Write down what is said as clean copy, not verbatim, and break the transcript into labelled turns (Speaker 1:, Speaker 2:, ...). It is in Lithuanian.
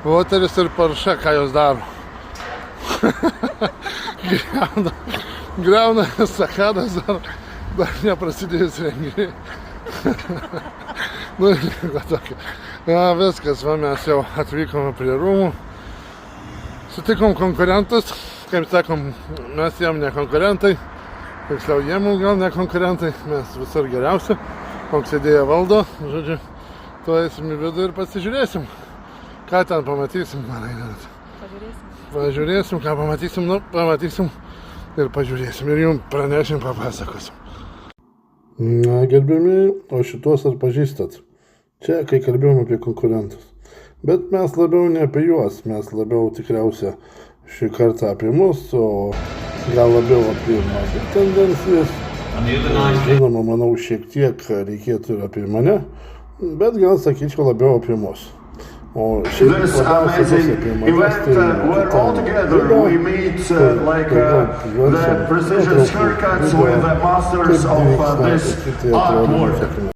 Speaker 1: Voteris ir Porsche, ką jos daro. Griauna estakadas, dar neprasidėjus renginiai. Nu, nieko tokio. Ja, viskas, va, mes jau atvykome prie rūmų. Sutikom konkurentus, kaip sakom, mes jiem ne konkurentai. Tiksliau, jie mums gal ne konkurentai, mes visur geriausi. Koks idėja valdo, žodžiu, tuo eisim į vidų ir pasižiūrėsim. Ką ten pamatysim, manai, net. Pažiūrėsim, ką pamatysim, nu, pamatysim ir pažiūrėsim. Ir jums pranešim, papasakosim. Na, gerbėmiai, o šitos ar pažįstat? Čia, kai kalbėjom apie konkurentus. Bet mes labiau ne apie juos, mes labiau tikriausia šį kartą apie mus, o gal labiau apie mano tendencijas. Žinoma, manau, šiek tiek reikėtų ir apie mane, bet gal sakyčiau labiau apie mus. O šiaip labiausiai bus apie manęs, tai kitą